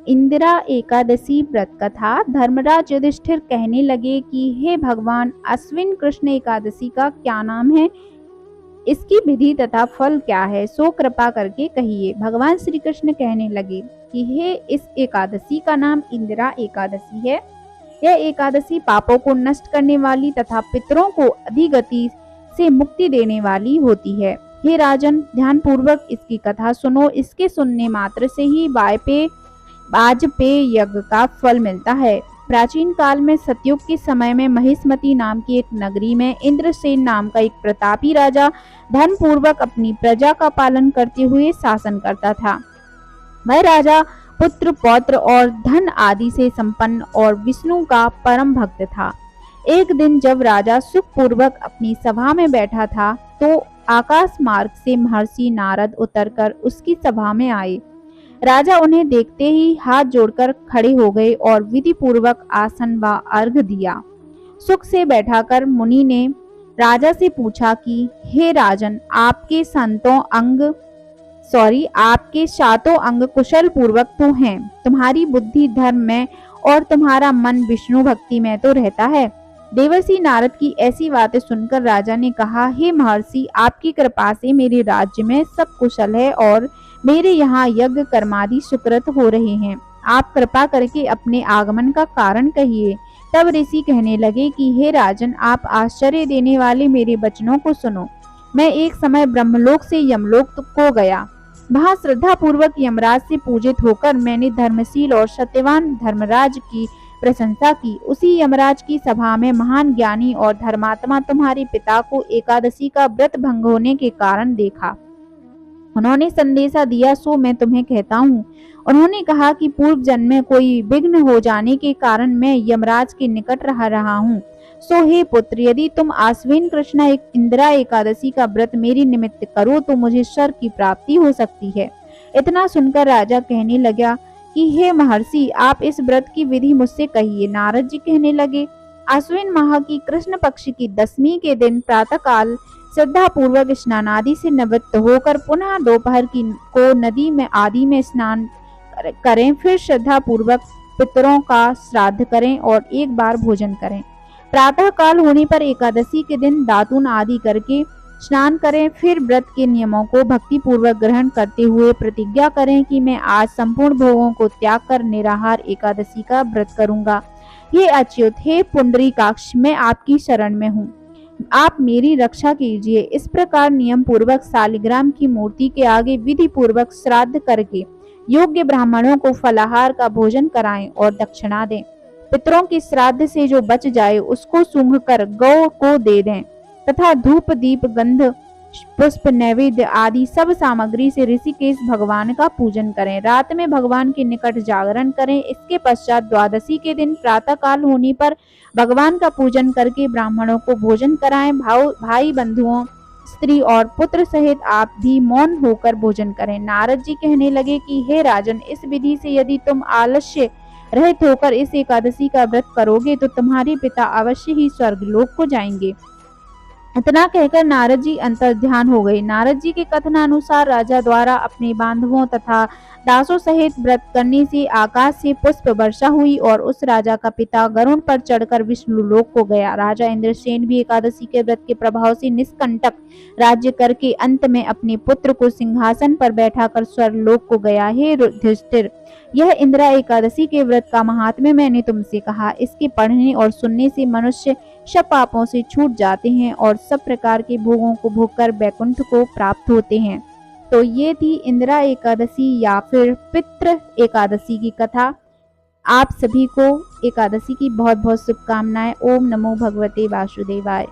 इंदिरा एकादशी व्रत कथा। धर्मराज युधिष्ठिर कहने लगे कि हे भगवान, अश्विन कृष्ण एकादशी का क्या नाम है, इसकी विधि तथा फल क्या है, सो कृपा करके कहिए। भगवान श्री कृष्ण कहने लगे कि हे, इस एकादशी का नाम इंदिरा एकादशी है। यह एकादशी पापों को नष्ट करने वाली तथा पितरों को अधिगति से मुक्ति देने वाली होती है। हे राजन, ध्यान पूर्वक इसकी कथा सुनो। इसके सुनने मात्र से ही वाजपेय यज्ञ का फल मिलता है। प्राचीन काल में सतयुग के समय में महिष्मती नाम की एक नगरी में इंद्रसेन नाम का एक प्रतापी राजा धर्म पूर्वक अपनी प्रजा का पालन करते हुए शासन करता था। वह राजा पुत्र पौत्र और धन आदि से संपन्न और विष्णु का परम भक्त था। एक दिन जब राजा सुख पूर्वक अपनी सभा में बैठा था तो आकाश मार्ग से महर्षि नारद उतरकर उसकी सभा में आए। राजा उन्हें देखते ही हाथ जोड़कर खड़े हो गए और विधि पूर्वक आसन व अर्घ दिया। सुख से बैठाकर मुनि ने राजा से पूछा कि हे राजन, आपके सातों अंग कुशल पूर्वक तो हैं, तुम्हारी बुद्धि धर्म में और तुम्हारा मन विष्णु भक्ति में तो रहता है। देवर्षि नारद की ऐसी बातें सुनकर राजा ने कहा, हे महर्षि, आपकी कृपा से मेरे राज्य में सब कुशल है और मेरे यहाँ यज्ञ कर्मादि सुकृत हो रहे हैं। आप कृपा करके अपने आगमन का कारण कहिए। तब ऋषि कहने लगे कि हे राजन, आप आश्चर्य देने वाले मेरे वचनों को सुनो। मैं एक समय ब्रह्मलोक से यमलोक को गया। वहाँ श्रद्धा पूर्वक यमराज से पूजित होकर मैंने धर्मशील और सत्यवान धर्मराज की प्रशंसा की। उसी यमराज की सभा में महान ज्ञानी और धर्मात्मा तुम्हारे पिता को एकादशी का व्रत भंग होने के कारण देखा। उन्होंने संदेशा दिया, सो मैं तुम्हें कहता हूँ। उन्होंने कहा कि पूर्व जन्म में कोई विघ्न हो जाने के कारण मैं यमराज के निकट रहा हूँ। सो हे पुत्र, यदि तुम आश्विन कृष्ण इंदिरा एकादशी का व्रत मेरे निमित्त करो तो मुझे स्वर्ग की प्राप्ति हो सकती है। इतना सुनकर राजा कहने लगा कि हे महर्षि, आप इस व्रत की विधि मुझसे कहिए। नारद जी कहने लगे, आश्विन माह की कृष्ण पक्ष की दशमी के दिन प्रातः काल श्रद्धा पूर्वक स्नानादि से निवृत्त होकर पुनः दोपहर को नदी में आदि में स्नान करें। फिर श्रद्धा पूर्वक पितरों का श्राद्ध करें और एक बार भोजन करें। प्रातः काल होने पर एकादशी के दिन दातून आदि करके स्नान करें। फिर व्रत के नियमों को भक्ति पूर्वक ग्रहण करते हुए प्रतिज्ञा करें कि मैं आज संपूर्ण भोगों को त्याग कर निराहार एकादशी का व्रत करूंगा। हे अच्युत, हे पुंडरीकाक्ष, मैं आपकी शरण में हूँ, आप मेरी रक्षा कीजिए। इस प्रकार नियम पूर्वक शालिग्राम की मूर्ति के आगे विधि पूर्वक श्राद्ध करके योग्य ब्राह्मणों को फलाहार का भोजन कराएं और दक्षिणा दें। पितरों के श्राद्ध से जो बच जाए उसको सूंघ कर गौ को दे दें तथा धूप दीप गंध पुष्प नैवेद्य आदि सब सामग्री से ऋषिकेश भगवान का पूजन करें। रात में भगवान के निकट जागरण करें। इसके पश्चात द्वादशी के दिन प्रातः काल होने पर भगवान का पूजन करके ब्राह्मणों को भोजन कराएं। भाई बंधुओं, स्त्री और पुत्र सहित आप भी मौन होकर भोजन करें। नारद जी कहने लगे कि हे राजन, इस विधि से यदि तुम आलस्य रहित होकर इस एकादशी का व्रत करोगे तो तुम्हारे पिता अवश्य ही स्वर्गलोक को जाएंगे। इतना कहकर नारद जी अंतर्ध्यान हो गए। नारद जी के कथनानुसार राजा द्वारा अपने बांधवों तथा दासों सहित व्रत करने से आकाश से पुष्प वर्षा हुई और उस राजा का पिता गरुड़ पर चढ़कर विष्णु लोक को गया। राजा इंद्रसेन भी एकादशी के व्रत के प्रभाव से निष्कंटक राज्य करके अंत में अपने पुत्र को सिंहासन पर बैठाकर स्वर्गलोक को गया। हे युधिष्ठिर, यह इंदिरा एकादशी के व्रत का महात्म्य मैंने तुमसे कहा। इसके पढ़ने और सुनने से मनुष्य सब पापों से छूट जाते हैं और सब प्रकार के भोगों को भोगकर वैकुंठ को प्राप्त होते हैं। तो ये थी इंदिरा एकादशी या फिर पितृ एकादशी की कथा। आप सभी को एकादशी की बहुत बहुत शुभकामनाएं। ओम नमो भगवते वासुदेवाय।